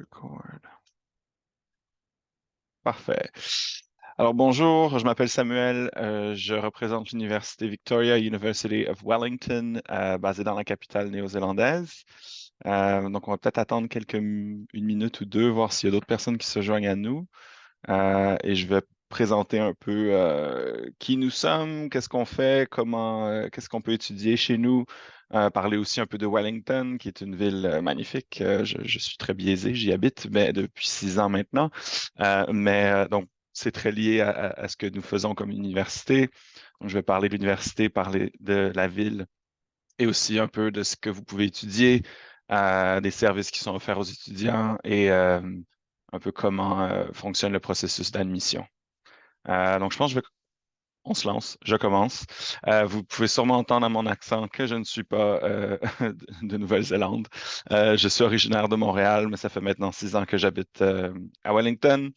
Record. Parfait. Alors bonjour, je m'appelle Samuel, je représente l'Université Victoria, University of Wellington, basée dans la capitale néo-zélandaise. Donc on va peut-être attendre une minute ou deux, voir s'il y a d'autres personnes qui se joignent à nous. Et je vais présenter un peu qui nous sommes, qu'est-ce qu'on fait, qu'est-ce qu'on peut étudier chez nous. Parler aussi un peu de Wellington, qui est une ville magnifique. Je suis très biaisé, j'y habite mais depuis 6 ans maintenant. Donc, c'est très lié à ce que nous faisons comme université. Donc, je vais parler de l'université, parler de la ville et aussi un peu de ce que vous pouvez étudier, des services qui sont offerts aux étudiants et un peu comment fonctionne le processus d'admission. Donc, je pense que on se lance, je commence. Vous pouvez sûrement entendre à mon accent que je ne suis pas de Nouvelle-Zélande. Je suis originaire de Montréal, mais ça fait maintenant 6 ans que j'habite à Wellington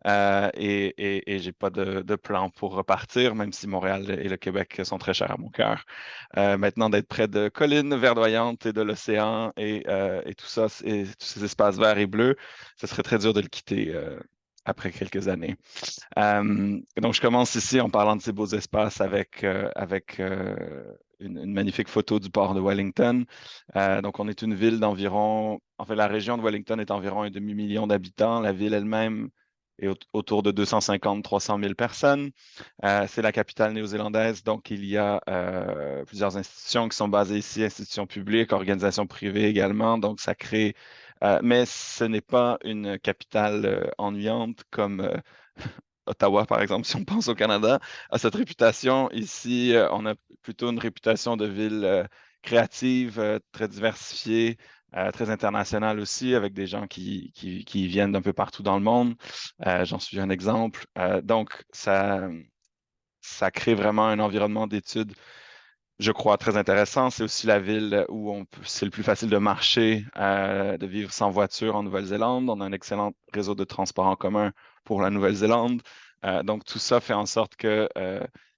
et j'ai pas de plan pour repartir, même si Montréal et le Québec sont très chers à mon cœur. Maintenant, d'être près de collines verdoyantes et de l'océan et tout ça, et tous ces espaces verts et bleus, ce serait très dur de le quitter après quelques années. Donc, je commence ici en parlant de ces beaux espaces avec une magnifique photo du port de Wellington. Donc, on est une ville d'environ, en fait, la région de Wellington est environ un demi-million d'habitants. La ville elle-même est autour de 250-300 000 personnes. C'est la capitale néo-zélandaise, donc il y a plusieurs institutions qui sont basées ici, institutions publiques, organisations privées également. Donc, ça crée mais ce n'est pas une capitale ennuyante comme Ottawa, par exemple, si on pense au Canada, a cette réputation. Ici, on a plutôt une réputation de ville créative, très diversifiée, très internationale aussi, avec des gens qui viennent d'un peu partout dans le monde. J'en suis un exemple. Donc, ça crée vraiment un environnement d'études, je crois, très intéressant. C'est aussi la ville où c'est le plus facile de marcher, de vivre sans voiture en Nouvelle-Zélande. On a un excellent réseau de transport en commun pour la Nouvelle-Zélande. Donc, tout ça fait en sorte que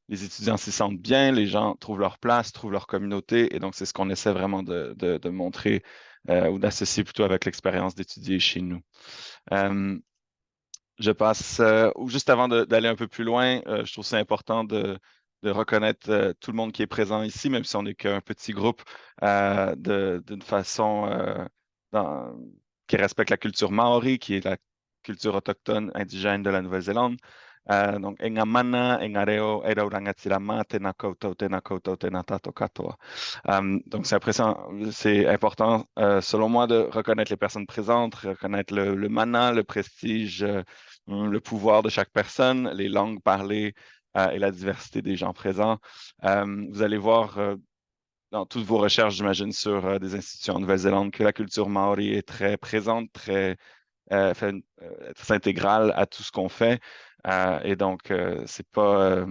les étudiants s'y sentent bien, les gens trouvent leur place, trouvent leur communauté. Et donc, c'est ce qu'on essaie vraiment de montrer ou d'associer plutôt avec l'expérience d'étudier chez nous. Euh, je passe, ou juste avant d'aller un peu plus loin, je trouve c'est important de reconnaître tout le monde qui est présent ici, même si on n'est qu'un petit groupe, d'une façon qui respecte la culture maori, qui est la culture autochtone indigène de la Nouvelle-Zélande. Donc, Enga mana, enga reo, e rauranga tirama, tēnā koutou, tēnā koutou, tēnā tātou katoa. Donc, c'est important, selon moi, de reconnaître les personnes présentes, reconnaître le mana, le prestige, le pouvoir de chaque personne, les langues parlées et la diversité des gens présents. Vous allez voir dans toutes vos recherches, j'imagine, sur des institutions en Nouvelle-Zélande, que la culture maori est très présente, très intégrale à tout ce qu'on fait. Et donc, c'est pas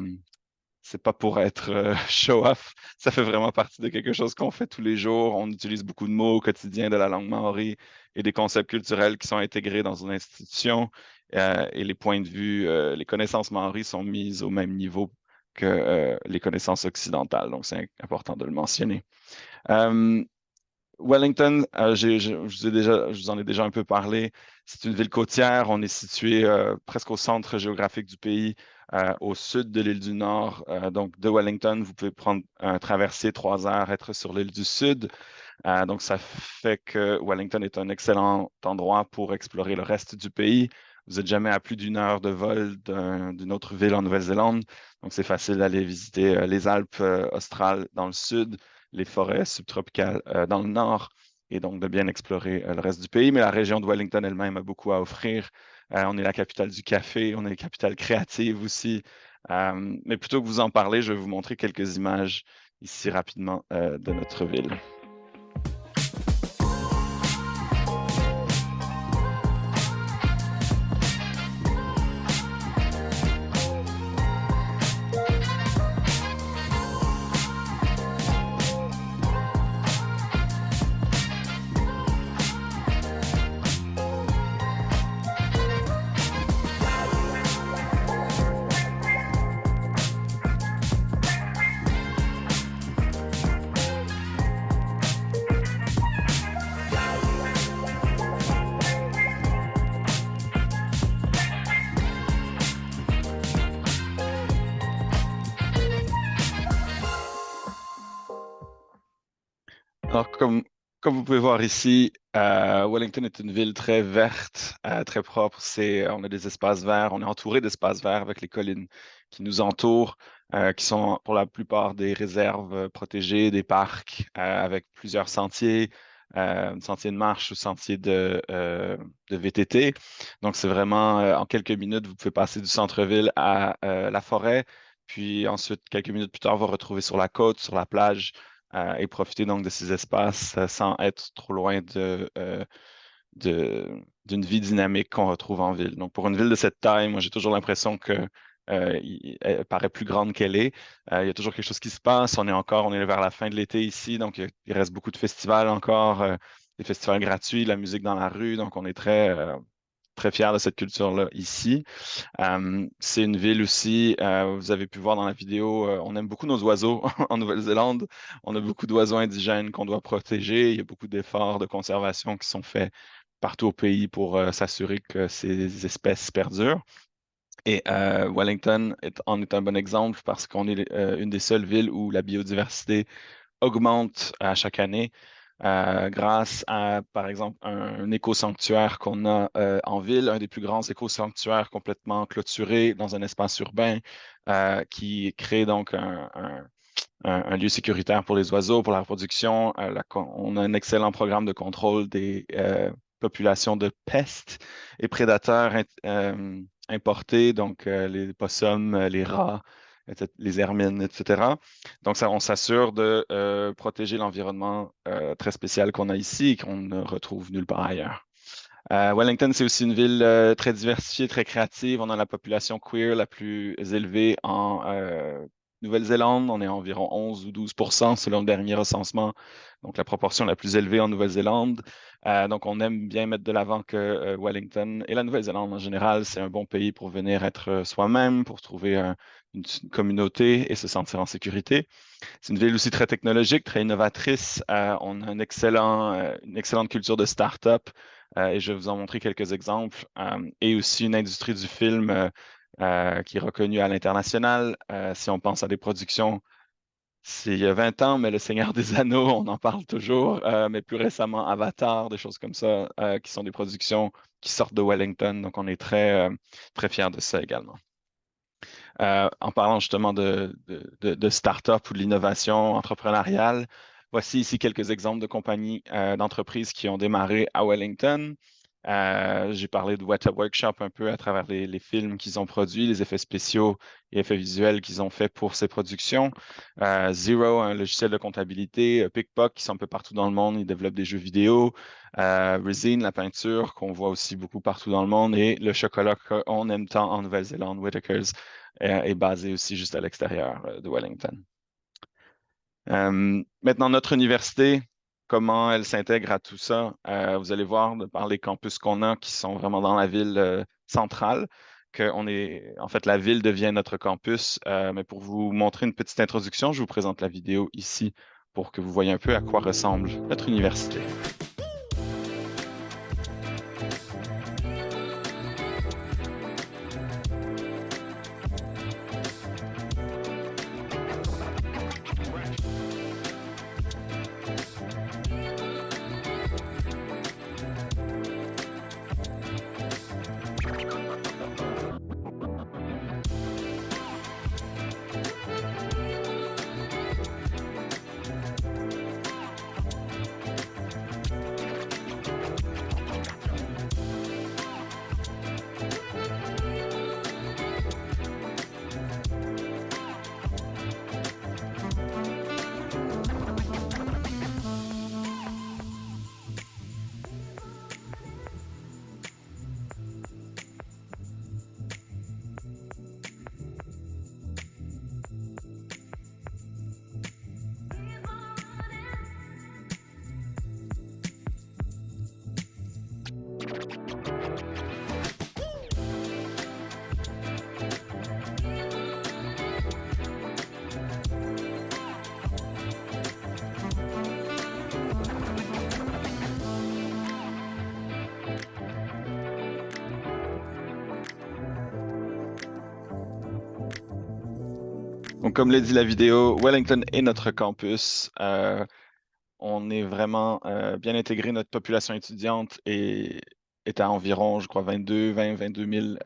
pour être show-off. Ça fait vraiment partie de quelque chose qu'on fait tous les jours. On utilise beaucoup de mots au quotidien de la langue maori et des concepts culturels qui sont intégrés dans une institution. Et les points de vue, les connaissances maori sont mises au même niveau que les connaissances occidentales. Donc, c'est important de le mentionner. Euh, Wellington, je vous en ai déjà un peu parlé. C'est une ville côtière. On est situé presque au centre géographique du pays, au sud de l'île du Nord. Donc, de Wellington, vous pouvez prendre un traversier 3 heures, être sur l'île du Sud. Donc, ça fait que Wellington est un excellent endroit pour explorer le reste du pays. Vous n'êtes jamais à plus d'1 heure de vol d'une autre ville en Nouvelle-Zélande. Donc, c'est facile d'aller visiter les Alpes australes dans le sud, les forêts subtropicales dans le nord, et donc de bien explorer le reste du pays. Mais la région de Wellington elle-même a beaucoup à offrir. On est la capitale du café, on est la capitale créative aussi. Mais plutôt que vous en parler, je vais vous montrer quelques images ici rapidement de notre ville. Alors, comme vous pouvez voir ici, Wellington est une ville très verte, très propre. On a des espaces verts, on est entouré d'espaces verts avec les collines qui nous entourent, qui sont pour la plupart des réserves protégées, des parcs avec plusieurs sentiers, sentiers de marche ou sentiers de VTT. Donc, c'est vraiment, en quelques minutes, vous pouvez passer du centre-ville à la forêt, puis ensuite, quelques minutes plus tard, vous vous retrouvez sur la côte, sur la plage et profiter donc de ces espaces sans être trop loin d'une vie dynamique qu'on retrouve en ville. Donc, pour une ville de cette taille, moi, j'ai toujours l'impression que elle paraît plus grande qu'elle est. Il y a toujours quelque chose qui se passe. On est vers la fin de l'été ici, donc il reste beaucoup de festivals encore, des festivals gratuits, de la musique dans la rue. Donc, on est très fiers de cette culture-là ici. C'est une ville aussi, vous avez pu voir dans la vidéo, on aime beaucoup nos oiseaux en Nouvelle-Zélande. On a beaucoup d'oiseaux indigènes qu'on doit protéger. Il y a beaucoup d'efforts de conservation qui sont faits partout au pays pour s'assurer que ces espèces perdurent. Et en est un bon exemple parce qu'on est une des seules villes où la biodiversité augmente à chaque année grâce à, par exemple, un éco-sanctuaire qu'on a en ville, un des plus grands éco-sanctuaires complètement clôturés dans un espace urbain qui crée donc un lieu sécuritaire pour les oiseaux, pour la reproduction. On a un excellent programme de contrôle des populations de pestes et prédateurs importés, donc les possums, les rats, les hermines, etc. Donc, ça, on s'assure de protéger l'environnement très spécial qu'on a ici et qu'on ne retrouve nulle part ailleurs. Wellington, c'est aussi une ville très diversifiée, très créative. On a la population queer la plus élevée en Nouvelle-Zélande. On est à environ 11 ou 12 selon le dernier recensement, donc la proportion la plus élevée en Nouvelle-Zélande. Donc, on aime bien mettre de l'avant que Wellington et la Nouvelle-Zélande en général, c'est un bon pays pour venir être soi-même, pour trouver une communauté et se sentir en sécurité. C'est une ville aussi très technologique, très innovatrice. On a une excellente culture de start-up et je vais vous en montrer quelques exemples. Et aussi une industrie du film qui est reconnue à l'international. Si on pense à des productions, c'est il y a 20 ans, mais Le Seigneur des Anneaux, on en parle toujours. Mais plus récemment, Avatar, des choses comme ça, qui sont des productions qui sortent de Wellington. Donc, on est très fiers de ça également. En parlant justement de start-up ou de l'innovation entrepreneuriale, voici ici quelques exemples de compagnies, d'entreprises qui ont démarré à Wellington. J'ai parlé de Weta Workshop un peu à travers les films qu'ils ont produits, les effets spéciaux et effets visuels qu'ils ont fait pour ces productions. Zero, un logiciel de comptabilité, Pickpock, qui sont un peu partout dans le monde, ils développent des jeux vidéo. Resin, la peinture, qu'on voit aussi beaucoup partout dans le monde, et le chocolat qu'on aime tant en Nouvelle-Zélande, Whittaker's, est basé aussi juste à l'extérieur de Wellington. Maintenant, notre université, comment elle s'intègre à tout ça? Vous allez voir par les campus qu'on a qui sont vraiment dans la ville centrale, en fait, la ville devient notre campus. Mais pour vous montrer une petite introduction, je vous présente la vidéo ici pour que vous voyez un peu à quoi ressemble notre université. Donc, comme l'a dit la vidéo, Wellington est notre campus. on est vraiment bien intégré. Notre population étudiante est à environ, je crois, 22 000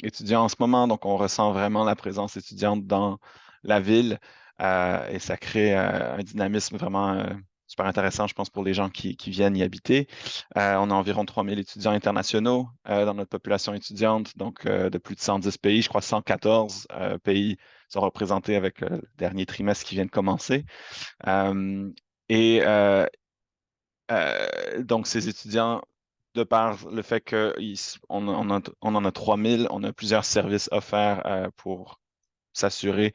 étudiants en ce moment. Donc, on ressent vraiment la présence étudiante dans la ville et ça crée un dynamisme vraiment super intéressant, je pense, pour les gens qui viennent y habiter. On a environ 3 000 étudiants internationaux dans notre population étudiante, donc de plus de 110 pays. Je crois 114 pays sont représentés avec le dernier trimestre qui vient de commencer. Euh, et donc, ces étudiants, de par le fait qu'on en a 3 000, on a plusieurs services offerts pour s'assurer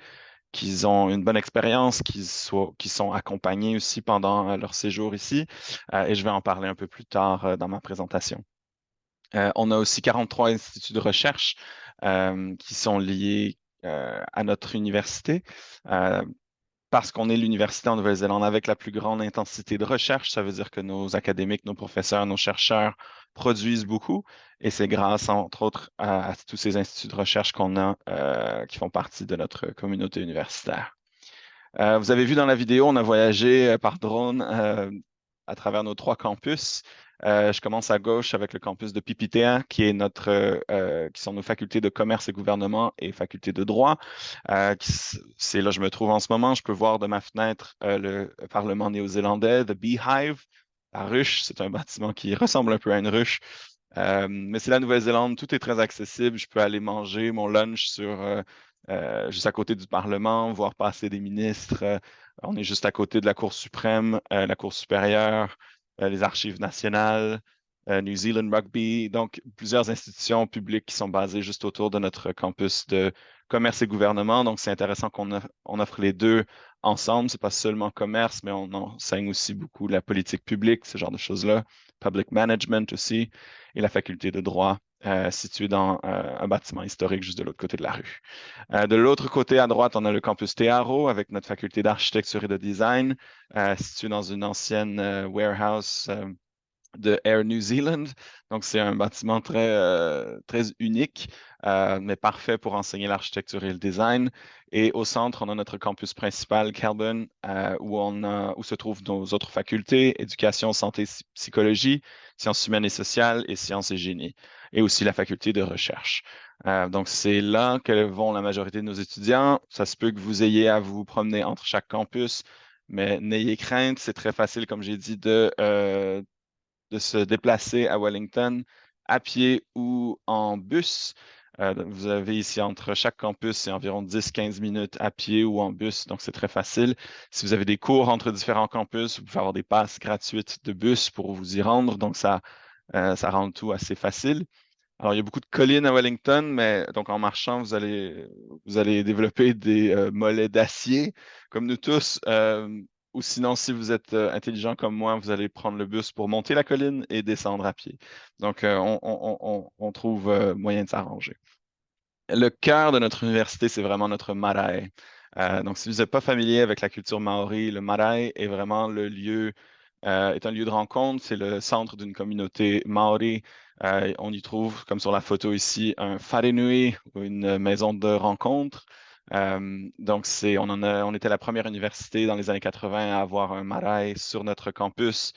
qu'ils ont une bonne expérience, qu'ils sont accompagnés aussi pendant leur séjour ici. Et je vais en parler un peu plus tard dans ma présentation. On a aussi 43 instituts de recherche qui sont liés à notre université. Euh, Parce qu'on est l'université en Nouvelle-Zélande avec la plus grande intensité de recherche, ça veut dire que nos académiques, nos professeurs, nos chercheurs produisent beaucoup. Et c'est grâce, entre autres, à tous ces instituts de recherche qu'on a qui font partie de notre communauté universitaire. Vous avez vu dans la vidéo, on a voyagé par drone à travers nos 3 campus. Je commence à gauche avec le campus de Pipitea, qui sont nos facultés de commerce et gouvernement et facultés de droit. C'est là que je me trouve en ce moment. Je peux voir de ma fenêtre le Parlement néo-zélandais, The Beehive, la ruche. C'est un bâtiment qui ressemble un peu à une ruche. Mais c'est la Nouvelle-Zélande, tout est très accessible. Je peux aller manger mon lunch juste à côté du Parlement, voir passer des ministres. On est juste à côté de la Cour suprême, la Cour supérieure, les Archives nationales, New Zealand Rugby. Donc, plusieurs institutions publiques qui sont basées juste autour de notre campus de commerce et gouvernement. Donc, c'est intéressant on offre les deux ensemble. C'est pas seulement commerce, mais on enseigne aussi beaucoup la politique publique, ce genre de choses-là. Public management aussi et la faculté de droit située dans un bâtiment historique juste de l'autre côté de la rue. De l'autre côté, à droite, on a le campus Tearo avec notre faculté d'architecture et de design située dans une ancienne warehouse de Air New Zealand. Donc, c'est un bâtiment très unique, mais parfait pour enseigner l'architecture et le design. Et au centre, on a notre campus principal, Kelburn, où se trouvent nos autres facultés, éducation, santé, psychologie, sciences humaines et sociales et sciences et génie, et aussi la faculté de recherche. Donc, c'est là que vont la majorité de nos étudiants. Ça se peut que vous ayez à vous promener entre chaque campus, mais n'ayez crainte, c'est très facile, comme j'ai dit, de se déplacer à Wellington à pied ou en bus. Vous avez ici entre chaque campus, c'est environ 10-15 minutes à pied ou en bus, donc c'est très facile. Si vous avez des cours entre différents campus, vous pouvez avoir des passes gratuites de bus pour vous y rendre, donc ça rend tout assez facile. Alors, il y a beaucoup de collines à Wellington, mais donc en marchant, vous allez développer des mollets d'acier, comme nous tous. Ou sinon, si vous êtes intelligent comme moi, vous allez prendre le bus pour monter la colline et descendre à pied. Donc, on trouve moyen de s'arranger. Le cœur de notre université, c'est vraiment notre marae. Donc, si vous n'êtes pas familier avec la culture maori, le marae est vraiment est un lieu de rencontre. C'est le centre d'une communauté maori. On y trouve, comme sur la photo ici, un wharenui, ou une maison de rencontre. Donc, on était la première université dans les années 80 à avoir un marae sur notre campus.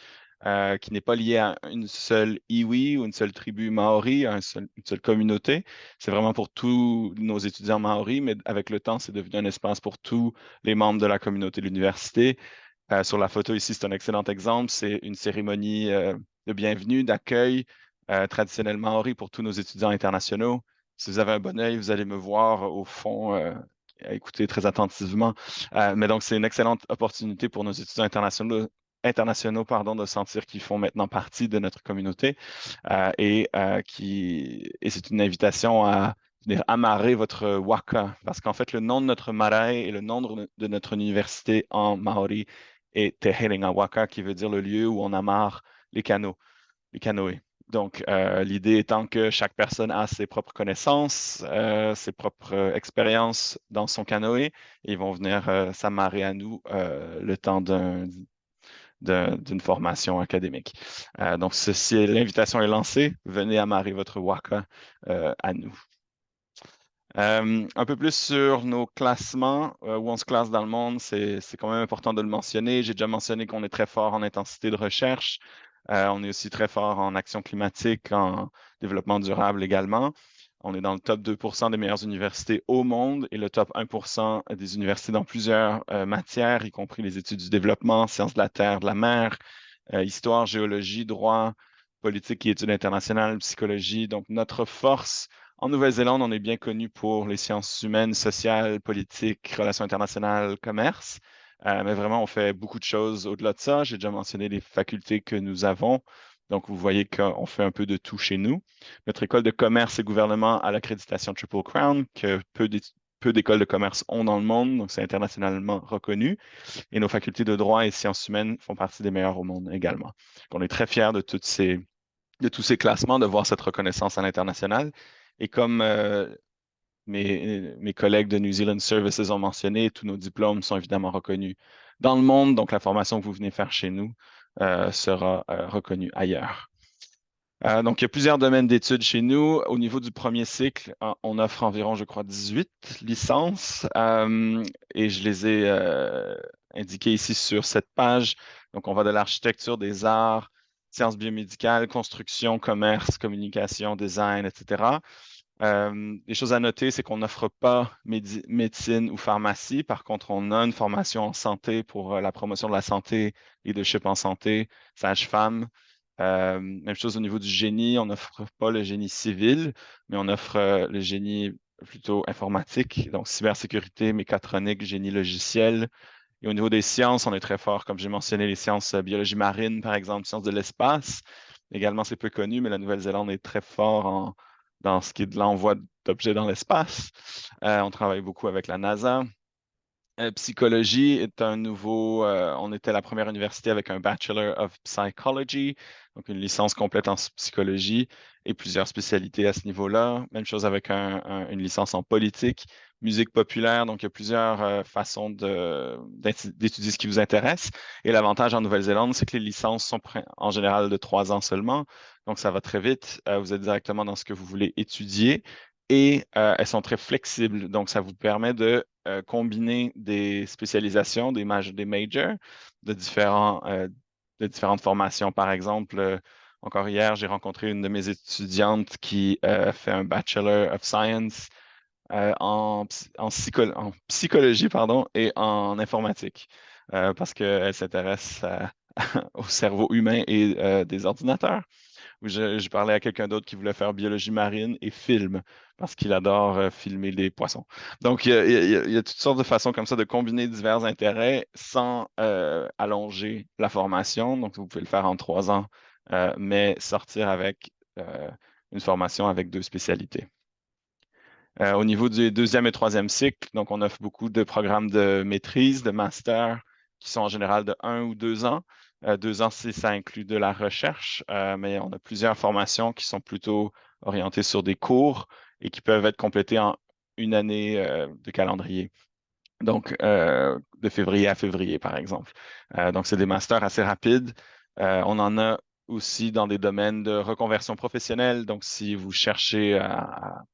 Qui n'est pas lié à une seule iwi ou une seule tribu maori, une seule communauté. C'est vraiment pour tous nos étudiants maoris, mais avec le temps, c'est devenu un espace pour tous les membres de la communauté de l'université. Sur la photo ici, c'est un excellent exemple. C'est une cérémonie de bienvenue, d'accueil traditionnelle maori pour tous nos étudiants internationaux. Si vous avez un bon œil, vous allez me voir au fond, à écouter très attentivement. Mais donc, c'est une excellente opportunité pour nos étudiants internationaux, pardon, de sentir qu'ils font maintenant partie de notre communauté et c'est une invitation à venir amarrer votre waka parce qu'en fait, le nom de notre marae et le nom de notre université en maori est Te Herenga Waka, qui veut dire le lieu où on amarre les canoës. Donc, l'idée étant que chaque personne a ses propres connaissances, ses propres expériences dans son canoë, et ils vont venir s'amarrer à nous le temps d'une formation académique. Donc, l'invitation est lancée. Venez amarrer votre waka à nous. Un peu plus sur nos classements, où on se classe dans le monde, c'est quand même important de le mentionner. J'ai déjà mentionné qu'on est très fort en intensité de recherche. On est aussi très fort en action climatique, en développement durable également. On est dans le top 2% des meilleures universités au monde et le top 1% des universités dans plusieurs matières, y compris les études du développement, sciences de la terre, de la mer, histoire, géologie, droit, politique et études internationales, psychologie. Donc, notre force en Nouvelle-Zélande, on est bien connu pour les sciences humaines, sociales, politiques, relations internationales, commerce. Mais vraiment, on fait beaucoup de choses au-delà de ça. J'ai déjà mentionné les facultés que nous avons. Donc, vous voyez qu'on fait un peu de tout chez nous. Notre école de commerce et gouvernement a l'accréditation Triple Crown, que peu d'écoles de commerce ont dans le monde. Donc, c'est internationalement reconnu. Et nos facultés de droit et sciences humaines font partie des meilleures au monde également. Donc, on est très fiers de tous ces classements, de voir cette reconnaissance à l'international. Et comme mes collègues de New Zealand Services ont mentionné, tous nos diplômes sont évidemment reconnus dans le monde, donc la formation que vous venez faire chez nous sera reconnue ailleurs. Donc, il y a plusieurs domaines d'études chez nous. Au niveau du premier cycle, on offre environ, je crois, 18 licences et je les ai indiquées ici sur cette page. Donc, on va de l'architecture, des arts, sciences biomédicales, construction, commerce, communication, design, etc. Les choses à noter, c'est qu'on n'offre pas médecine ou pharmacie. Par contre, on a une formation en santé pour la promotion de la santé, leadership en santé, sage-femme. Même chose au niveau du génie, on n'offre pas le génie civil, mais on offre le génie plutôt informatique, donc cybersécurité, mécatronique, génie logiciel. Et au niveau des sciences, on est très fort, comme j'ai mentionné, les sciences biologie marine, par exemple, sciences de l'espace. Également, c'est peu connu, mais la Nouvelle-Zélande est très fort dans ce qui est de l'envoi d'objets dans l'espace. On travaille beaucoup avec la NASA. Psychologie est on était la première université avec un Bachelor of Psychology, donc une licence complète en psychologie et plusieurs spécialités à ce niveau-là. Même chose avec une licence en politique, musique populaire, donc il y a plusieurs façons d'étudier ce qui vous intéresse. Et l'avantage en Nouvelle-Zélande, c'est que les licences sont en général de 3 ans seulement, donc ça va très vite. Vous êtes directement dans ce que vous voulez étudier et elles sont très flexibles. Donc, ça vous permet de combiner des spécialisations, des majors de différentes formations. Par exemple, encore hier, j'ai rencontré une de mes étudiantes qui fait un Bachelor of Science en psychologie pardon, et en informatique parce qu'elle s'intéresse au cerveau humain et des ordinateurs. Je parlais à quelqu'un d'autre qui voulait faire biologie marine et film, parce qu'il adore filmer les poissons. Donc, il y a toutes sortes de façons comme ça de combiner divers intérêts sans allonger la formation. Donc, vous pouvez le faire en 3 ans, mais sortir avec une formation avec 2 spécialités. Au niveau du deuxième et troisième cycle, donc on offre beaucoup de programmes de maîtrise, de master, qui sont en général de 1 ou 2 ans. 2 ans, ça inclut de la recherche, mais on a plusieurs formations qui sont plutôt orientées sur des cours et qui peuvent être complétées en une année de calendrier. Donc, de février à février, par exemple. Donc, c'est des masters assez rapides. On en a aussi dans des domaines de reconversion professionnelle. Donc, si vous cherchez à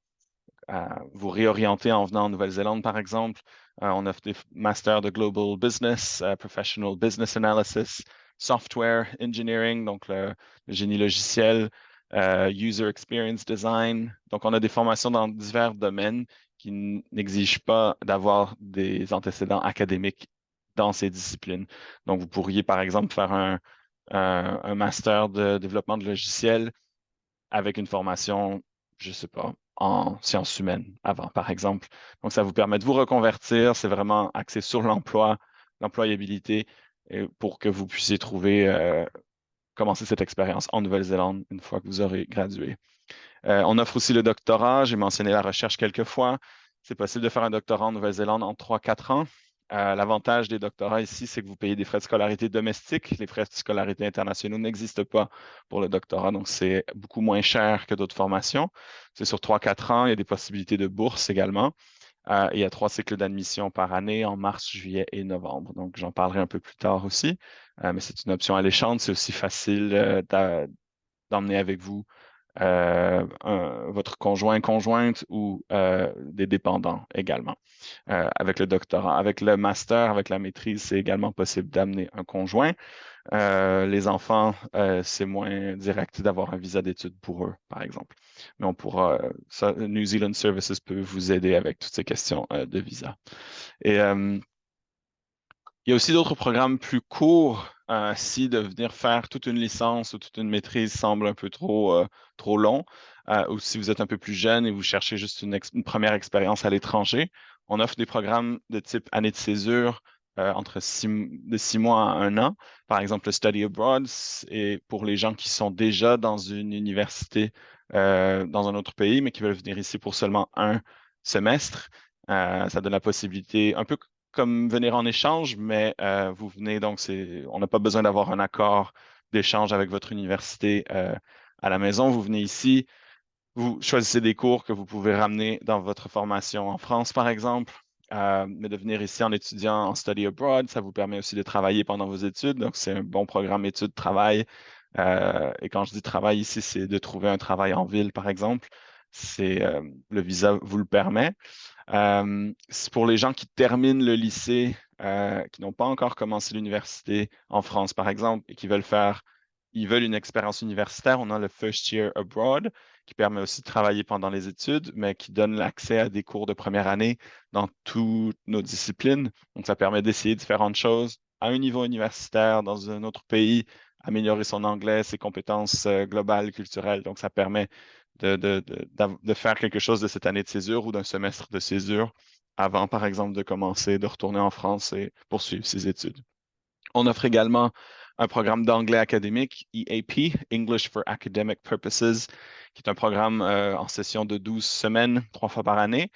vous réorienter en venant en Nouvelle-Zélande, par exemple. On offre des masters de Global Business, Professional Business Analysis, Software Engineering, donc le génie logiciel, User Experience Design. Donc, on a des formations dans divers domaines qui n'exigent pas d'avoir des antécédents académiques dans ces disciplines. Donc, vous pourriez, par exemple, faire un master de développement de logiciels avec une formation, je ne sais pas, en sciences humaines avant, par exemple. Donc, ça vous permet de vous reconvertir. C'est vraiment axé sur l'emploi, l'employabilité, pour que vous puissiez commencer cette expérience en Nouvelle-Zélande une fois que vous aurez gradué. On offre aussi le doctorat. J'ai mentionné la recherche quelques fois. C'est possible de faire un doctorat en Nouvelle-Zélande en 3-4 ans. L'avantage des doctorats ici, c'est que vous payez des frais de scolarité domestiques. Les frais de scolarité internationaux n'existent pas pour le doctorat, donc c'est beaucoup moins cher que d'autres formations. C'est sur 3-4 ans. Il y a des possibilités de bourse également. Il y a 3 cycles d'admission par année en mars, juillet et novembre. Donc, j'en parlerai un peu plus tard aussi. Mais c'est une option alléchante. C'est aussi facile d'emmener avec vous votre conjoint, conjointe ou des dépendants également. Avec le doctorat, avec le master, avec la maîtrise, c'est également possible d'amener un conjoint. Les enfants, c'est moins direct d'avoir un visa d'études pour eux, par exemple. Mais on pourra, New Zealand Services peut vous aider avec toutes ces questions de visa. Et il y a aussi d'autres programmes plus courts. Si de venir faire toute une licence ou toute une maîtrise semble un peu trop long, ou si vous êtes un peu plus jeune et vous cherchez juste une première expérience à l'étranger, on offre des programmes de type année de césure entre de 6 mois à 1 an. Par exemple, le Study Abroad, et pour les gens qui sont déjà dans une université dans un autre pays, mais qui veulent venir ici pour seulement un semestre. Ça donne la possibilité, un peu comme venir en échange, mais vous venez donc, on n'a pas besoin d'avoir un accord d'échange avec votre université à la maison. Vous venez ici, vous choisissez des cours que vous pouvez ramener dans votre formation en France, par exemple. Mais de venir ici en étudiant en study abroad, ça vous permet aussi de travailler pendant vos études. Donc, c'est un bon programme études-travail. Et quand je dis travail ici, c'est de trouver un travail en ville, par exemple. Le visa vous le permet. C'est pour les gens qui terminent le lycée, qui n'ont pas encore commencé l'université en France, par exemple, et qui ils veulent une expérience universitaire. On a le First Year Abroad, qui permet aussi de travailler pendant les études, mais qui donne l'accès à des cours de première année dans toutes nos disciplines. Donc, ça permet d'essayer différentes choses à un niveau universitaire, dans un autre pays, améliorer son anglais, ses compétences globales, culturelles. Donc, ça permet de faire quelque chose de cette année de césure ou d'un semestre de césure avant, par exemple, de commencer, de retourner en France et poursuivre ses études. On offre également un programme d'anglais académique, EAP, English for Academic Purposes, qui est un programme en session de 12 semaines, 3 fois par année,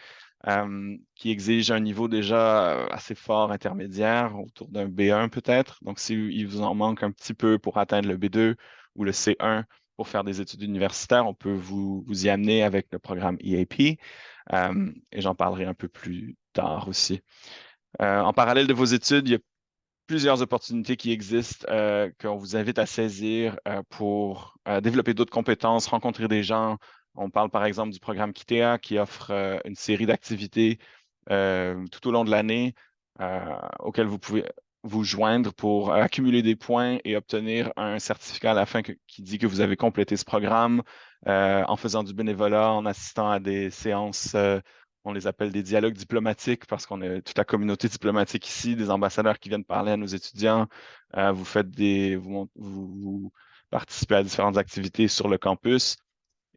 qui exige un niveau déjà assez fort, intermédiaire, autour d'un B1 peut-être. Donc, s'il vous en manque un petit peu pour atteindre le B2 ou le C1 pour faire des études universitaires, on peut vous y amener avec le programme EAP. Et j'en parlerai un peu plus tard aussi. En parallèle de vos études, il y a plusieurs opportunités qui existent qu'on vous invite à saisir pour développer d'autres compétences, rencontrer des gens. On parle par exemple du programme Kitea qui offre une série d'activités tout au long de l'année auxquelles vous pouvez vous joindre pour accumuler des points et obtenir un certificat à la fin qui dit que vous avez complété ce programme en faisant du bénévolat, en assistant à des séances on les appelle des dialogues diplomatiques parce qu'on est toute la communauté diplomatique ici, des ambassadeurs qui viennent parler à nos étudiants. Vous participez à différentes activités sur le campus.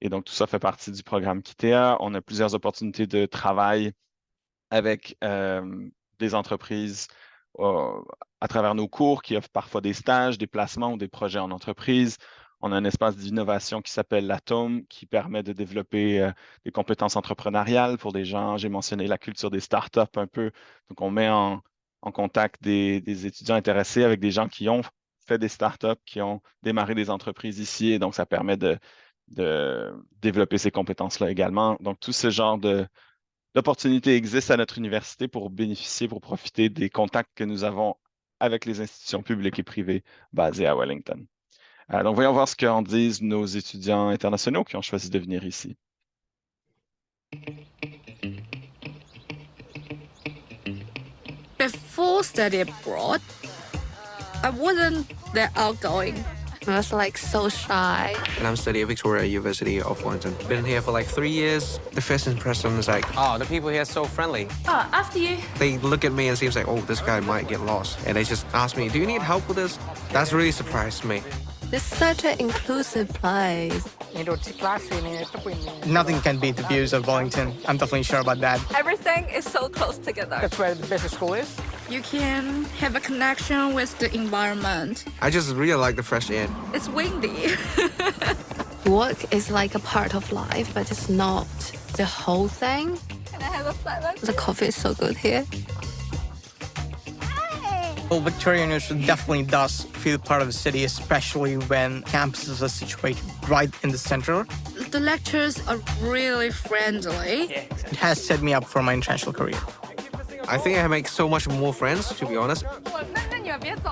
Et donc, tout ça fait partie du programme Kitea. On a plusieurs opportunités de travail avec des entreprises à travers nos cours qui offrent parfois des stages, des placements ou des projets en entreprise. On a un espace d'innovation qui s'appelle l'Atome, qui permet de développer des compétences entrepreneuriales pour des gens. J'ai mentionné la culture des startups un peu. Donc, on met en contact des étudiants intéressés avec des gens qui ont fait des startups, qui ont démarré des entreprises ici. Et donc, ça permet de développer ces compétences-là également. Donc, tout ce genre d'opportunités existent à notre université pour bénéficier, pour profiter des contacts que nous avons avec les institutions publiques et privées basées à Wellington. Donc, voyons voir ce qu'en disent nos étudiants internationaux qui ont choisi de venir ici. Before study abroad, I wasn't that outgoing. I was like so shy. And I'm studying at Victoria University of Wellington. Been here for like 3 years. The first impression is like, oh, the people here are so friendly. Oh, after you. They look at me and seems like, oh, this guy might get lost. And they just ask me, do you need help with this? That's really surprised me. It's such an inclusive place. Nothing can beat the views of Wellington. I'm definitely sure about that. Everything is so close together. That's where the business school is. You can have a connection with the environment. I just really like the fresh air. It's windy. Work is like a part of life, but it's not the whole thing. Can I have a flat one? The coffee is so good here. Well, Victoria University definitely does feel part of the city, especially when campuses are situated right in the center. The lectures are really friendly. It has set me up for my international career. I think I make so much more friends, to be honest.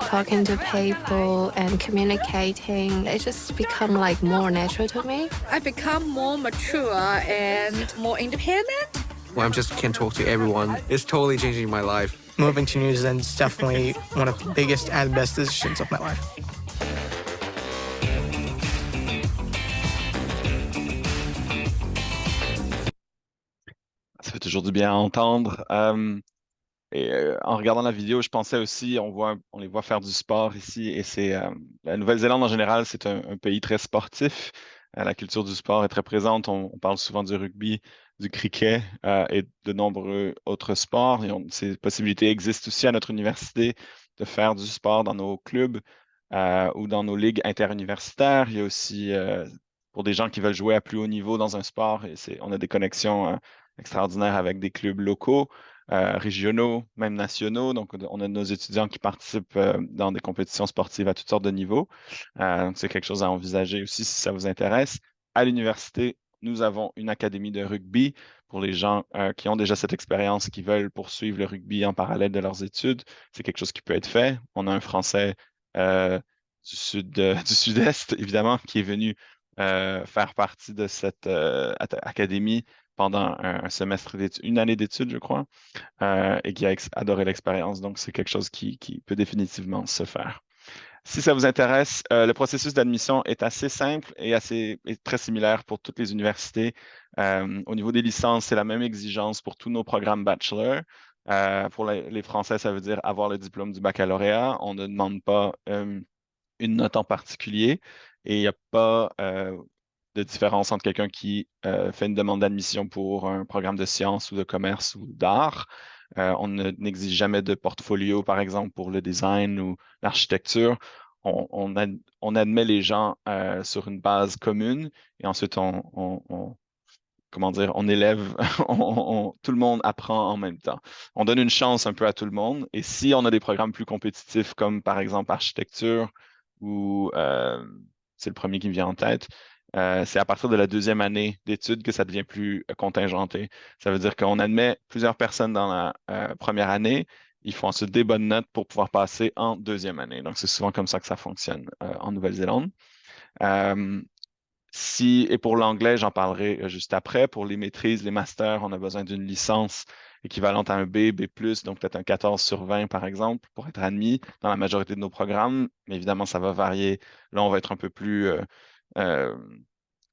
talking to people and communicating. It just become like more natural to me. I become more mature and more independent. Well, I just can talk to everyone. It's totally changing my life. Moving to New Zealand is definitely one of the biggest and best decisions of my life. Ça fait toujours du bien à entendre. En regardant la vidéo, je pensais aussi, on les voit faire du sport ici, et la Nouvelle-Zélande en général, c'est un pays très sportif. La culture du sport est très présente. On parle souvent du rugby, du cricket et de nombreux autres sports. Ces possibilités existent aussi à notre université de faire du sport dans nos clubs ou dans nos ligues interuniversitaires. Il y a aussi pour des gens qui veulent jouer à plus haut niveau dans un sport, on a des connexions extraordinaires avec des clubs locaux. Régionaux, même nationaux. Donc, on a nos étudiants qui participent dans des compétitions sportives à toutes sortes de niveaux. Donc, c'est quelque chose à envisager aussi si ça vous intéresse. À l'université, nous avons une académie de rugby pour les gens qui ont déjà cette expérience, qui veulent poursuivre le rugby en parallèle de leurs études. C'est quelque chose qui peut être fait. On a un Français du sud-est, évidemment, qui est venu faire partie de cette académie pendant un semestre d'études, une année d'études, je crois, et qui a adoré l'expérience. Donc, c'est quelque chose qui peut définitivement se faire. Si ça vous intéresse, le processus d'admission est assez simple et très similaire pour toutes les universités. Au niveau des licences, c'est la même exigence pour tous nos programmes bachelor. Pour les Français, ça veut dire avoir le diplôme du baccalauréat. On ne demande pas une note en particulier et il n'y a pas de différence entre quelqu'un qui fait une demande d'admission pour un programme de sciences ou de commerce ou d'art. On n'exige jamais de portfolio, par exemple, pour le design ou l'architecture. On admet les gens sur une base commune et ensuite comment dire, on élève, tout le monde apprend en même temps. On donne une chance un peu à tout le monde et si on a des programmes plus compétitifs comme par exemple architecture ou c'est le premier qui me vient en tête, c'est à partir de la deuxième année d'études que ça devient plus contingenté. Ça veut dire qu'on admet plusieurs personnes dans la première année. Il faut ensuite des bonnes notes pour pouvoir passer en deuxième année. Donc, c'est souvent comme ça que ça fonctionne en Nouvelle-Zélande. Et pour l'anglais, j'en parlerai juste après. Pour les maîtrises, les masters, on a besoin d'une licence équivalente à un B, B+, donc peut-être un 14 sur 20, par exemple, pour être admis dans la majorité de nos programmes. Mais évidemment, ça va varier. Là, on va être un peu plus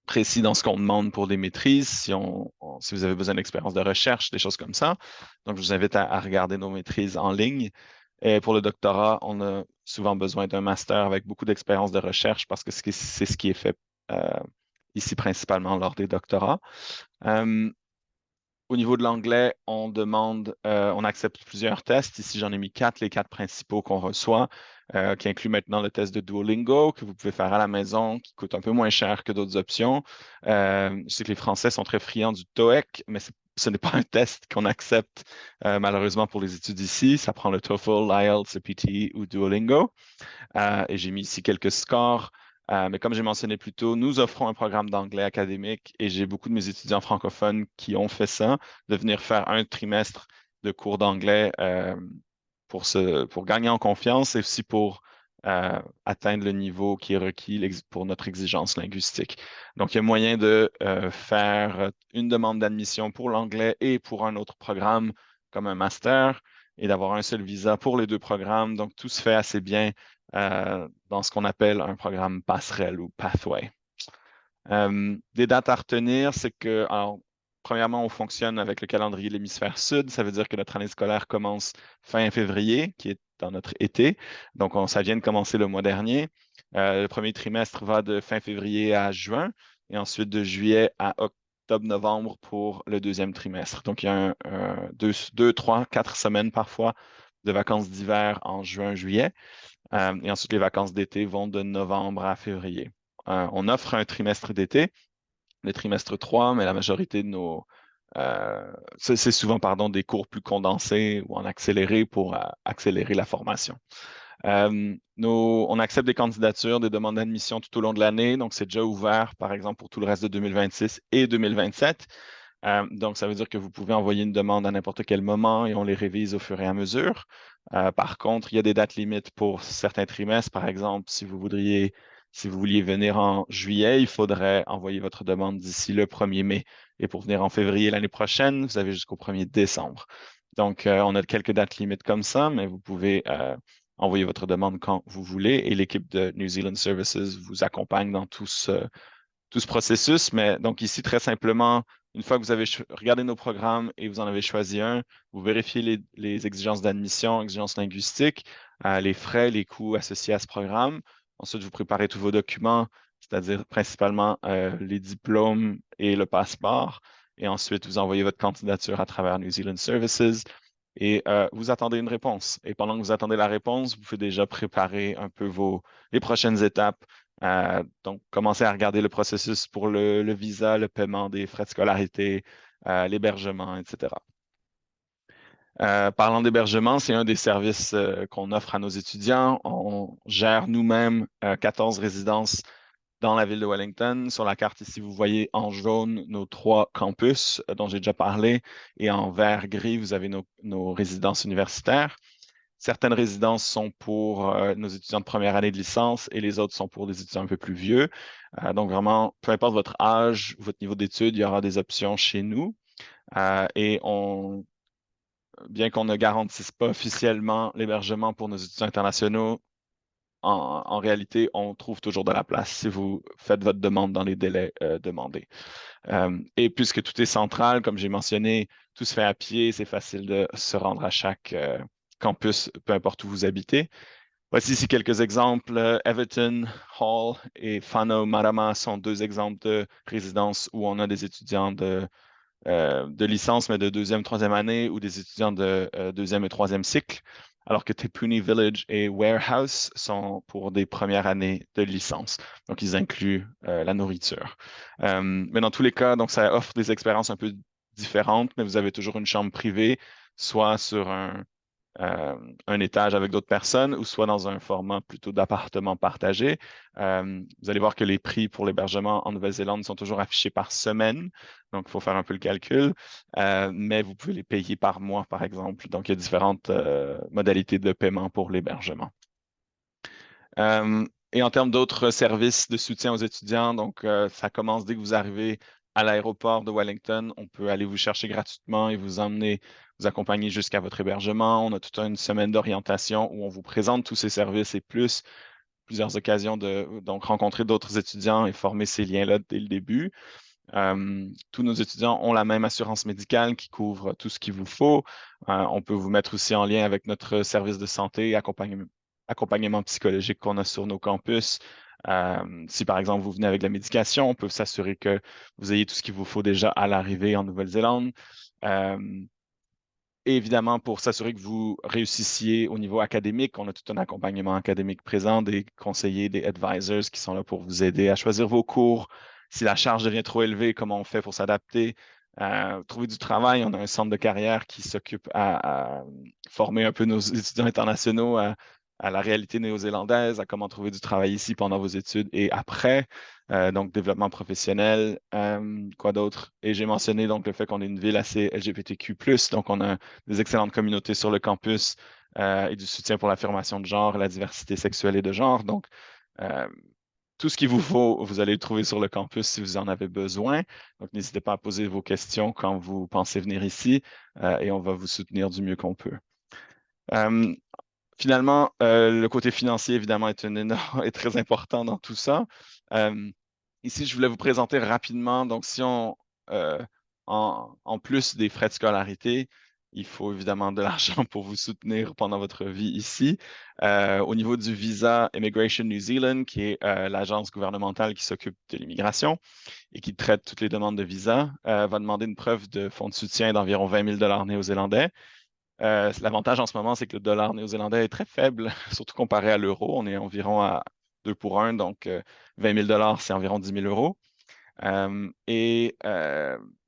précis dans ce qu'on demande pour des maîtrises, si vous avez besoin d'expérience de recherche, des choses comme ça. Donc, je vous invite à regarder nos maîtrises en ligne. Et pour le doctorat, on a souvent besoin d'un master avec beaucoup d'expérience de recherche parce que c'est ce qui est fait ici principalement lors des doctorats. Au niveau de l'anglais, on accepte plusieurs tests. Ici, j'en ai mis 4, les 4 principaux qu'on reçoit, qui incluent maintenant le test de Duolingo que vous pouvez faire à la maison, qui coûte un peu moins cher que d'autres options. Je sais que les Français sont très friands du TOEIC, mais ce n'est pas un test qu'on accepte malheureusement pour les études ici. Ça prend le TOEFL, l'IELTS, le PTE ou Duolingo. Et j'ai mis ici quelques scores. Mais comme j'ai mentionné plus tôt, nous offrons un programme d'anglais académique et j'ai beaucoup de mes étudiants francophones qui ont fait ça, de venir faire un trimestre de cours d'anglais pour gagner en confiance et aussi pour atteindre le niveau qui est requis pour notre exigence linguistique. Donc, il y a moyen de faire une demande d'admission pour l'anglais et pour un autre programme comme un master et d'avoir un seul visa pour les deux programmes. Donc, tout se fait assez bien dans ce qu'on appelle un programme passerelle ou pathway. Des dates à retenir, c'est que, alors, premièrement, on fonctionne avec le calendrier de l'hémisphère sud. Ça veut dire que notre année scolaire commence fin février, qui est dans notre été. Donc, ça vient de commencer le mois dernier. Le premier trimestre va de fin février à juin et ensuite de juillet à octobre-novembre pour le deuxième trimestre. Donc, il y a 2, 3, 4 semaines parfois de vacances d'hiver en juin-juillet. Et ensuite, les vacances d'été vont de novembre à février. On offre un trimestre d'été, le trimestre 3, mais la majorité de c'est souvent, des cours plus condensés ou en accéléré pour accélérer la formation. On accepte des candidatures, des demandes d'admission tout au long de l'année, donc c'est déjà ouvert, par exemple, pour tout le reste de 2026 et 2027. Donc, ça veut dire que vous pouvez envoyer une demande à n'importe quel moment et on les révise au fur et à mesure. Par contre, il y a des dates limites pour certains trimestres. Par exemple, si vous vouliez venir en juillet, il faudrait envoyer votre demande d'ici le 1er mai. Et pour venir en février l'année prochaine, vous avez jusqu'au 1er décembre. Donc, on a quelques dates limites comme ça, mais vous pouvez envoyer votre demande quand vous voulez et l'équipe de New Zealand Services vous accompagne dans tout ce processus. Mais donc ici, très simplement, une fois que vous avez regardé nos programmes et vous en avez choisi un, vous vérifiez les exigences d'admission, exigences linguistiques, les frais, les coûts associés à ce programme. Ensuite, vous préparez tous vos documents, c'est-à-dire principalement les diplômes et le passeport. Et ensuite, vous envoyez votre candidature à travers New Zealand Services et vous attendez une réponse. Et pendant que vous attendez la réponse, vous pouvez déjà préparer un peu les prochaines étapes. Donc, commencez à regarder le processus pour le visa, le paiement des frais de scolarité, l'hébergement, etc. Parlant d'hébergement, c'est un des services qu'on offre à nos étudiants. On gère nous-mêmes 14 résidences dans la ville de Wellington. Sur la carte ici, vous voyez en jaune nos 3 campus dont j'ai déjà parlé et en vert gris, vous avez nos résidences universitaires. Certaines résidences sont pour nos étudiants de première année de licence et les autres sont pour des étudiants un peu plus vieux. Donc vraiment, peu importe votre âge, votre niveau d'études, il y aura des options chez nous. Et bien qu'on ne garantisse pas officiellement l'hébergement pour nos étudiants internationaux, en réalité, on trouve toujours de la place si vous faites votre demande dans les délais demandés. Et puisque tout est central, comme j'ai mentionné, tout se fait à pied, c'est facile de se rendre à chaque campus, peu importe où vous habitez. Voici ici quelques exemples. Everton, Hall et Whanau Marama sont 2 exemples de résidences où on a des étudiants de licence, mais de 2e, 3e année, ou des étudiants de 2e et 3e cycle, alors que Te Puni Village et Warehouse sont pour des premières années de licence. Donc, ils incluent la nourriture. Mais dans tous les cas, donc, ça offre des expériences un peu différentes, mais vous avez toujours une chambre privée, soit sur un étage avec d'autres personnes ou soit dans un format plutôt d'appartement partagé. Vous allez voir que les prix pour l'hébergement en Nouvelle-Zélande sont toujours affichés par semaine, donc il faut faire un peu le calcul, mais vous pouvez les payer par mois, par exemple. Donc, il y a différentes modalités de paiement pour l'hébergement. Et en termes d'autres services de soutien aux étudiants, donc ça commence dès que vous arrivez à l'aéroport de Wellington. On peut aller vous chercher gratuitement et vous accompagner jusqu'à votre hébergement. On a toute une semaine d'orientation où on vous présente tous ces services et plusieurs occasions de donc rencontrer d'autres étudiants et former ces liens-là dès le début. Tous nos étudiants ont la même assurance médicale qui couvre tout ce qu'il vous faut. On peut vous mettre aussi en lien avec notre service de santé et accompagnement psychologique qu'on a sur nos campus. Si par exemple vous venez avec la médication, on peut s'assurer que vous ayez tout ce qu'il vous faut déjà à l'arrivée en Nouvelle-Zélande. Et évidemment, pour s'assurer que vous réussissiez au niveau académique, on a tout un accompagnement académique présent, des conseillers, des advisors qui sont là pour vous aider à choisir vos cours. Si la charge devient trop élevée, comment on fait pour s'adapter? Trouver du travail, on a un centre de carrière qui s'occupe à former un peu nos étudiants internationaux à la réalité néo-zélandaise, à comment trouver du travail ici pendant vos études et après. Donc, développement professionnel, quoi d'autre? Et j'ai mentionné donc le fait qu'on est une ville assez LGBTQ+, donc on a des excellentes communautés sur le campus et du soutien pour l'affirmation de genre, la diversité sexuelle et de genre. Donc, tout ce qu'il vous faut, vous allez le trouver sur le campus si vous en avez besoin. Donc, n'hésitez pas à poser vos questions quand vous pensez venir ici et on va vous soutenir du mieux qu'on peut. Finalement, le côté financier, évidemment, est très important dans tout ça. Ici, je voulais vous présenter rapidement, donc si en plus des frais de scolarité, il faut évidemment de l'argent pour vous soutenir pendant votre vie ici. Au niveau du visa Immigration New Zealand, qui est l'agence gouvernementale qui s'occupe de l'immigration et qui traite toutes les demandes de visa, va demander une preuve de fonds de soutien d'environ 20 000 $ néo-zélandais. L'avantage en ce moment, c'est que le dollar néo-zélandais est très faible, surtout comparé à l'euro. On est environ à 2 pour 1, donc 20 000 $, c'est environ 10 000 euros. Mais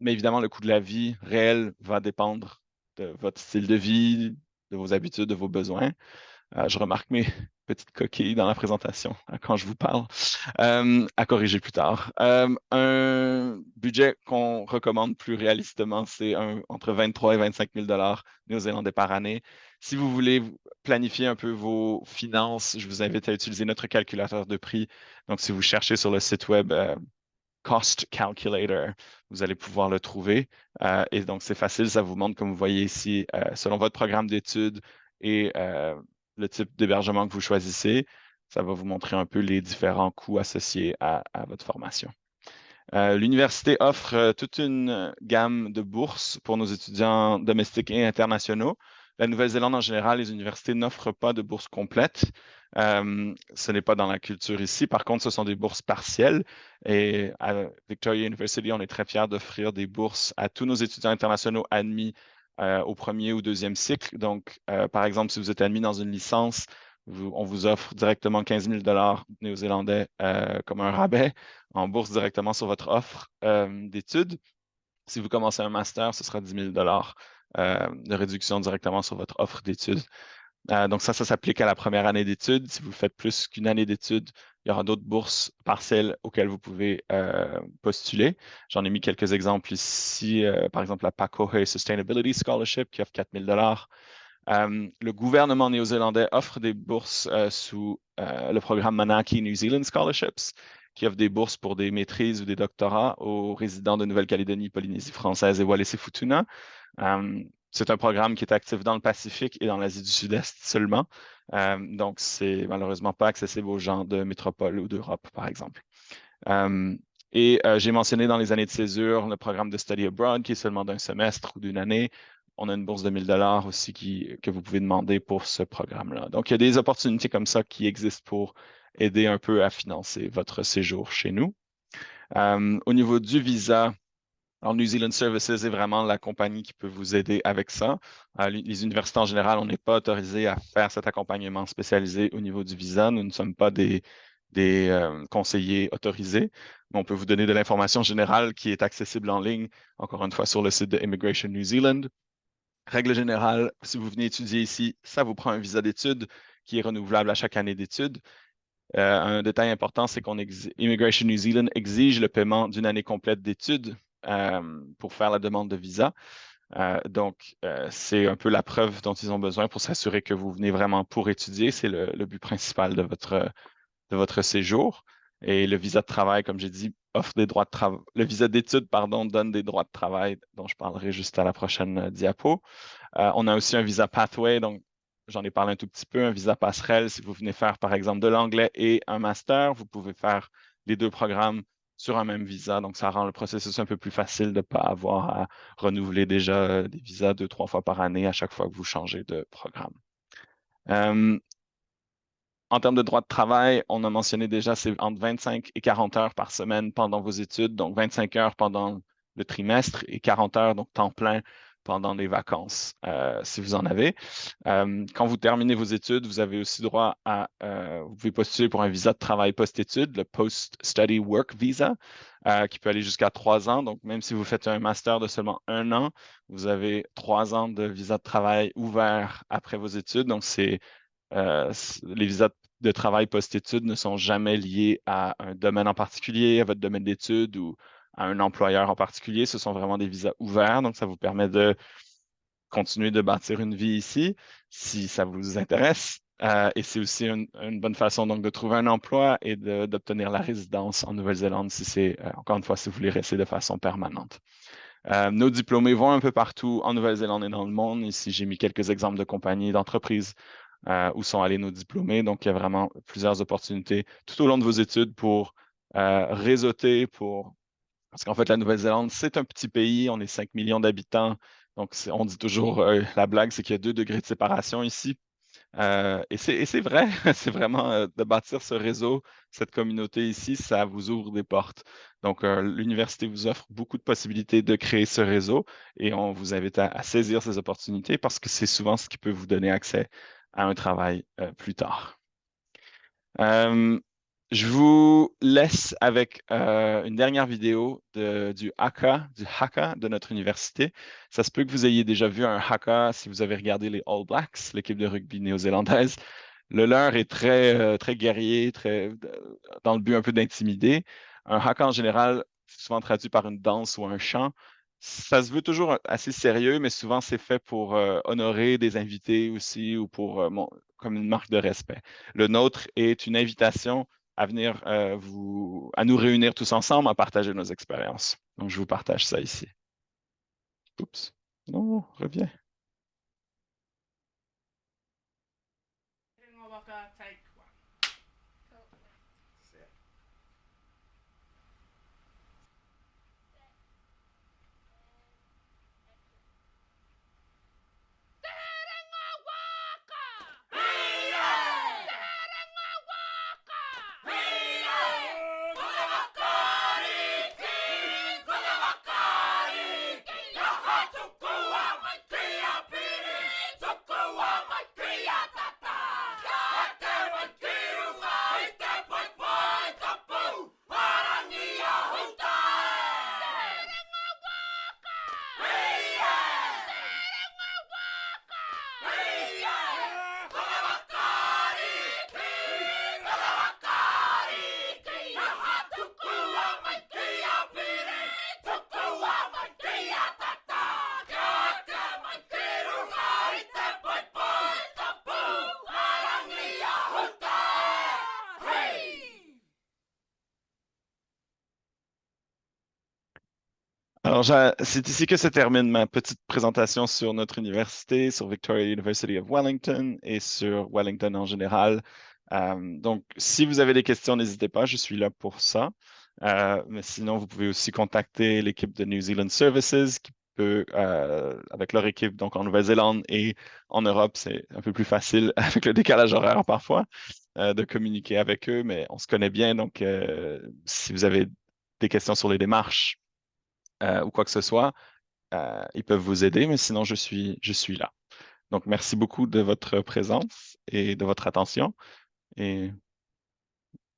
évidemment, le coût de la vie réel va dépendre de votre style de vie, de vos habitudes, de vos besoins. Je remarque petite coquille dans la présentation quand je vous parle, à corriger plus tard. Un budget qu'on recommande plus réalistement, c'est entre 23 et 25 000 néo-zélandais par année. Si vous voulez planifier un peu vos finances, je vous invite à utiliser notre calculateur de prix. Donc, si vous cherchez sur le site web Cost Calculator, vous allez pouvoir le trouver. Et donc, c'est facile, ça vous montre, comme vous voyez ici, selon votre programme d'études et le type d'hébergement que vous choisissez, ça va vous montrer un peu les différents coûts associés à votre formation. L'université offre toute une gamme de bourses pour nos étudiants domestiques et internationaux. La Nouvelle-Zélande, en général, les universités n'offrent pas de bourses complètes. Ce n'est pas dans la culture ici. Par contre, ce sont des bourses partielles. Et à Victoria University, on est très fiers d'offrir des bourses à tous nos étudiants internationaux admis au premier ou deuxième cycle. Donc, par exemple, si vous êtes admis dans une licence, on vous offre directement 15 000 néo-zélandais comme un rabais en bourse directement sur votre offre d'études. Si vous commencez un master, ce sera 10 000 de réduction directement sur votre offre d'études. Donc ça s'applique à la première année d'études. Si vous faites plus qu'une année d'études, il y aura d'autres bourses partielles auxquelles vous pouvez postuler. J'en ai mis quelques exemples ici. Par exemple, la Pacohe Sustainability Scholarship qui offre 4 000 le gouvernement néo-zélandais offre des bourses sous le programme Manaki New Zealand Scholarships, qui offre des bourses pour des maîtrises ou des doctorats aux résidents de Nouvelle-Calédonie, Polynésie française et Wallis-et-Futuna. C'est un programme qui est actif dans le Pacifique et dans l'Asie du Sud-Est seulement. Donc, c'est malheureusement pas accessible aux gens de métropole ou d'Europe, par exemple. J'ai mentionné dans les années de césure le programme de Study Abroad, qui est seulement d'un semestre ou d'une année. On a une bourse de 1 000 aussi que vous pouvez demander pour ce programme-là. Donc, il y a des opportunités comme ça qui existent pour aider un peu à financer votre séjour chez nous. Au niveau du visa, alors New Zealand Services est vraiment la compagnie qui peut vous aider avec ça. Les universités en général, on n'est pas autorisé à faire cet accompagnement spécialisé au niveau du visa. Nous ne sommes pas des conseillers autorisés, mais on peut vous donner de l'information générale qui est accessible en ligne, encore une fois, sur le site de Immigration New Zealand. Règle générale, si vous venez étudier ici, ça vous prend un visa d'études qui est renouvelable à chaque année d'études. Un détail important, c'est Immigration New Zealand exige le paiement d'une année complète d'études pour faire la demande de visa. Donc, c'est un peu la preuve dont ils ont besoin pour s'assurer que vous venez vraiment pour étudier. C'est le but principal de votre séjour. Et le visa de travail, comme j'ai dit, offre des droits de travail. Le visa d'études, pardon, donne des droits de travail dont je parlerai juste à la prochaine diapo. On a aussi un visa Pathway, donc j'en ai parlé un tout petit peu, un visa passerelle. Si vous venez faire, par exemple, de l'anglais et un master, vous pouvez faire les deux programmes sur un même visa. Donc, ça rend le processus un peu plus facile de ne pas avoir à renouveler déjà des visas 2-3 fois par année à chaque fois que vous changez de programme. En termes de droit de travail, on a mentionné déjà, c'est entre 25 et 40 heures par semaine pendant vos études, donc 25 heures pendant le trimestre et 40 heures, donc temps plein, pendant les vacances, si vous en avez. Quand vous terminez vos études, vous avez aussi droit à, vous pouvez postuler pour un visa de travail post-études, le Post-Study Work Visa, qui peut aller jusqu'à 3 ans. Donc, même si vous faites un master de seulement 1 an, vous avez 3 ans de visa de travail ouvert après vos études. Donc, les visas de travail post-études ne sont jamais liés à un domaine en particulier, à votre domaine d'études ou à un employeur en particulier. Ce sont vraiment des visas ouverts, donc ça vous permet de continuer de bâtir une vie ici si ça vous intéresse. Et c'est aussi une bonne façon donc de trouver un emploi et d'obtenir la résidence en Nouvelle-Zélande si c'est, encore une fois, si vous voulez rester de façon permanente. Nos diplômés vont un peu partout en Nouvelle-Zélande et dans le monde. Ici, j'ai mis quelques exemples de compagnies, d'entreprises où sont allés nos diplômés. Donc, il y a vraiment plusieurs opportunités tout au long de vos études pour réseauter, parce qu'en fait, la Nouvelle-Zélande, c'est un petit pays. On est 5 millions d'habitants. Donc, on dit toujours, la blague, c'est qu'il y a 2 degrés de séparation ici. Et c'est vrai, c'est vraiment de bâtir ce réseau, cette communauté ici, ça vous ouvre des portes. Donc, l'université vous offre beaucoup de possibilités de créer ce réseau et on vous invite à saisir ces opportunités parce que c'est souvent ce qui peut vous donner accès à un travail plus tard. Je vous laisse avec une dernière vidéo du haka de notre université. Ça se peut que vous ayez déjà vu un haka si vous avez regardé les All Blacks, l'équipe de rugby néo-zélandaise. Le leur est très guerrier, dans le but un peu d'intimider. Un haka en général, c'est souvent traduit par une danse ou un chant. Ça se veut toujours assez sérieux, mais souvent c'est fait pour honorer des invités aussi ou pour comme une marque de respect. Le nôtre est une invitation à venir à nous réunir tous ensemble, à partager nos expériences. Donc je vous partage ça ici. Oups. Non, reviens. Alors, c'est ici que se termine ma petite présentation sur notre université, sur Victoria University of Wellington et sur Wellington en général. Donc, si vous avez des questions, n'hésitez pas, je suis là pour ça. Mais sinon, vous pouvez aussi contacter l'équipe de New Zealand Services qui peut, avec leur équipe donc en Nouvelle-Zélande et en Europe, c'est un peu plus facile avec le décalage horaire parfois de communiquer avec eux, mais on se connaît bien. Donc, si vous avez des questions sur les démarches, ou quoi que ce soit, ils peuvent vous aider, mais sinon, je suis là. Donc, merci beaucoup de votre présence et de votre attention et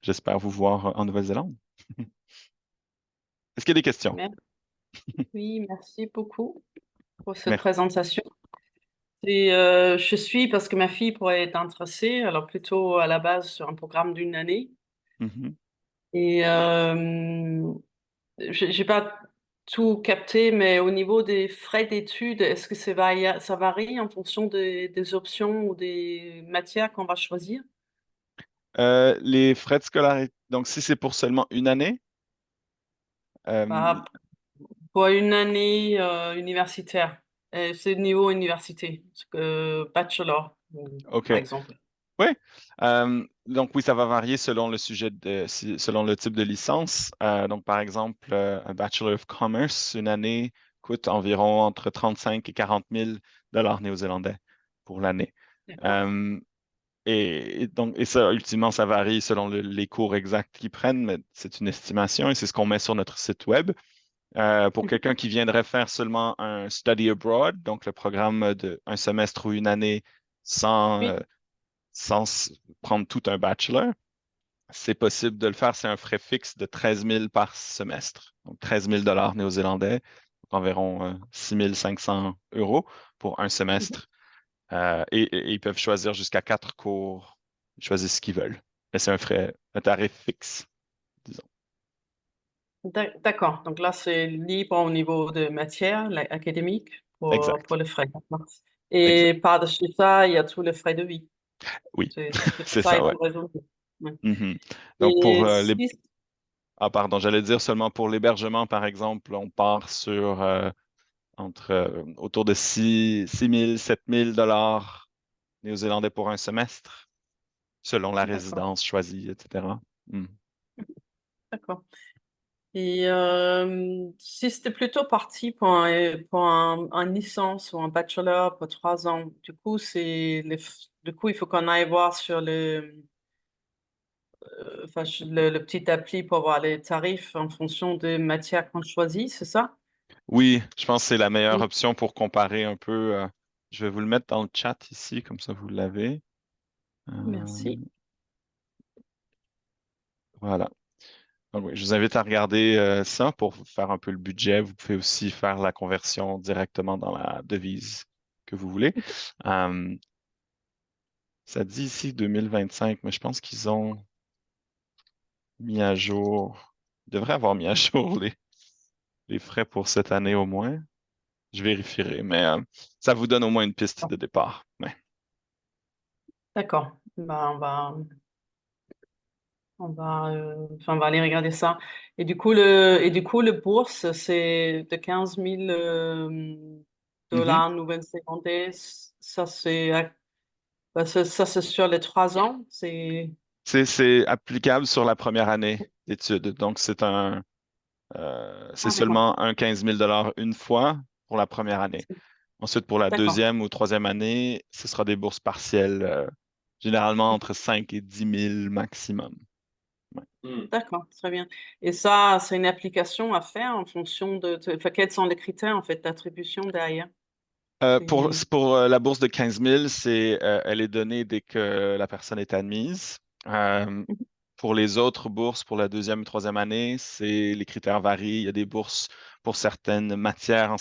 j'espère vous voir en Nouvelle-Zélande. Est-ce qu'il y a des questions? Oui, merci beaucoup pour cette Merci. présentation. Et je suis parce que ma fille pourrait être intéressée, alors plutôt à la base sur un programme d'une année. Mhm. Et j'ai pas tout capté, mais au niveau des frais d'études, est-ce que ça varie en fonction des options ou des matières qu'on va choisir? Les frais de scolarité, donc si c'est pour seulement une année, Bah, pour une année universitaire, c'est niveau université, bachelor, OK. par exemple. Oui. Donc oui, ça va varier selon le sujet selon le type de licence. Donc par exemple, un Bachelor of Commerce, une année coûte environ entre 35 et 40 000 dollars néo-zélandais pour l'année. D'accord. Et ça, ultimement, ça varie selon les cours exacts qu'ils prennent, mais c'est une estimation et c'est ce qu'on met sur notre site web. Pour quelqu'un qui viendrait faire seulement un study abroad, donc le programme de un semestre ou une année sans, Oui. prendre tout un bachelor, c'est possible de le faire. C'est un frais fixe de 13 000 par semestre. Donc 13 000 dollars néo-zélandais, environ 6 500 euros pour un semestre. Et ils peuvent choisir jusqu'à 4 cours. Ils choisissent ce qu'ils veulent. Mais c'est un tarif fixe, disons. D'accord. Donc là, c'est libre au niveau de matière académique Exact. pour les frais. D'accord. Exact. Et par-dessus ça, il y a tous les frais de vie. Oui, Tout c'est ça ça, est ouais. résolu. Ouais. Mhm. Donc pour Et les... si, Ah, pardon, j'allais dire seulement pour l'hébergement, par exemple, on part sur autour de 6 000, 7 000 dollars néo-zélandais pour un semestre, selon la d'accord, résidence choisie, etc. Mm. d'accord. Et si c'était plutôt parti pour un licence ou un bachelor pour 3 ans, du coup, du coup, il faut qu'on aille voir sur le petit appli pour voir les tarifs en fonction des matières qu'on choisit, c'est ça? Oui, je pense que c'est la meilleure Oui. option pour comparer un peu. Je vais vous le mettre dans le chat ici, comme ça vous l'avez. Euh, Merci. voilà. Donc, oui, je vous invite à regarder ça pour faire un peu le budget. Vous pouvez aussi faire la conversion directement dans la devise que vous voulez. Euh, Ça dit ici 2025, mais je pense qu'ils ont mis à jour. Ils devraient avoir mis à jour les frais pour cette année au moins. Je vérifierai, mais ça vous donne au moins une piste de départ. Ouais. D'accord. On va aller regarder ça. Et du coup, le bourse, c'est de 15 000 Mhm. dollars nouvelle-zélandais. Ça, c'est sur les 3 ans. C'est applicable sur la première année d'études. Donc, c'est Ah, d'accord. seulement un 15 000 une fois pour la première année. Ensuite, pour la D'accord. deuxième ou troisième année, ce sera des bourses partielles, généralement entre 5 et 10 000 maximum. Ouais. D'accord, très bien. Et ça, c'est une application à faire en fonction enfin, quels sont les critères en fait d'attribution derrière? C'est Pour la bourse de 15 000, elle est donnée dès que la personne est admise. Euh, pour les autres bourses, pour la deuxième et troisième année, les critères varient. Il y a des bourses pour certaines matières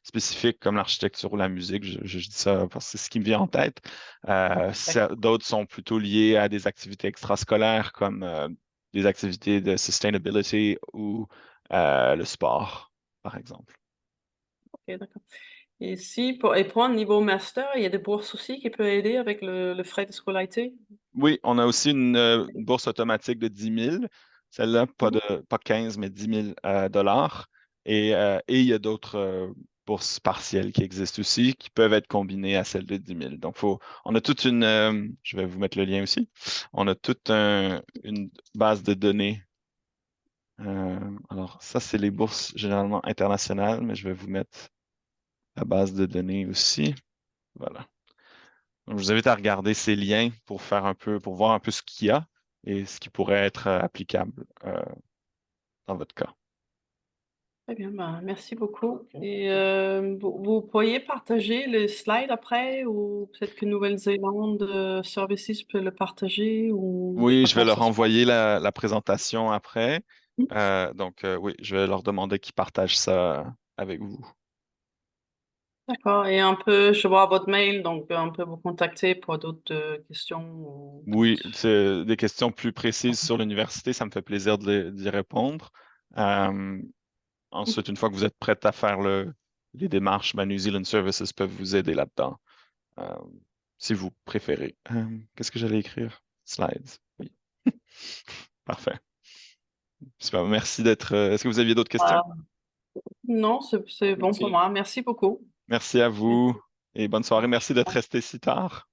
spécifiques comme l'architecture ou la musique. Je dis ça parce que c'est ce qui me vient en tête. D'accord. D'autres sont plutôt liées à des activités extrascolaires comme des activités de sustainability ou le sport, par exemple. Ok, d'accord. Et pour un niveau master, il y a des bourses aussi qui peuvent aider avec le frais de scolarité? Oui, on a aussi une bourse automatique de 10 000. Celle-là, Mhm. pas 15, mais 10 000 dollars. Et il y a d'autres bourses partielles qui existent aussi, qui peuvent être combinées à celle de 10 000. Donc, on a toute je vais vous mettre le lien aussi. On a toute une base de données. Alors, ça, c'est les bourses généralement internationales, mais je vais vous mettre la base de données aussi. Voilà. Donc, je vous invite à regarder ces liens pour voir un peu ce qu'il y a et ce qui pourrait être applicable dans votre cas. Très bien, merci beaucoup. Et vous pourriez partager les slides après, ou peut-être que Nouvelle-Zélande Services peut le partager, ou je sais Oui, pas je vais comment leur ça se passe. envoyer la présentation après. Donc, oui, je vais leur demander qu'ils partagent ça avec vous. D'accord, et je vois votre mail, donc on peut vous contacter pour d'autres questions ou Oui, d'autres. c'est des questions plus précises sur l'université, ça me fait plaisir d'y répondre. Euh, Ensuite, une fois que vous êtes prête à faire les démarches, New Zealand Services peuvent vous aider là-dedans. Euh, si vous préférez. Qu'est-ce que j'allais écrire? Slides. Oui. Parfait. Super. Merci d'être. Est-ce que vous aviez d'autres questions? Ah, non, c'est bon pour moi. Merci beaucoup. Merci à vous et bonne soirée. Merci d'être resté si tard.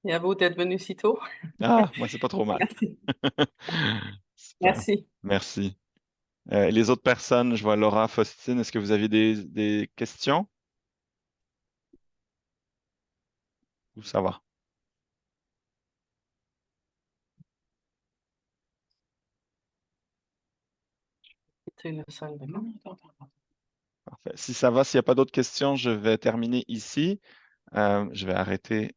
Et à vous d'être venu si tôt. Ah, moi, c'est pas trop mal. Merci. Super. Merci. Merci. Les autres personnes, je vois Laura, Faustine, est-ce que vous aviez des questions? Ou ça va? C'était la salle, d'accord. Parfait. Si ça va, s'il n'y a pas d'autres questions, je vais terminer ici. Je vais arrêter